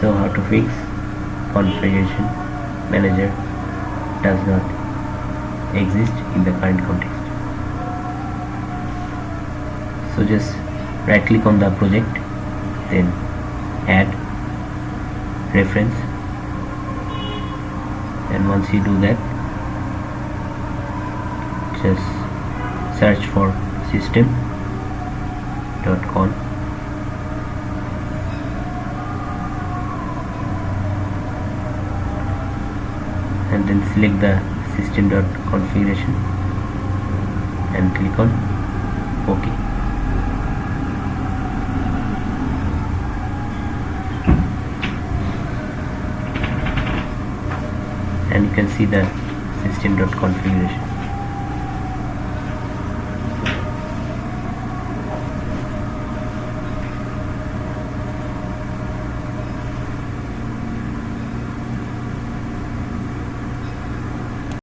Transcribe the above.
So how to fix configuration manager does not exist in the current context. So just right click on the project, then add reference, and once you do that, just search for system.conf and then select the system.configuration and click on OK. And you can see the system.configuration.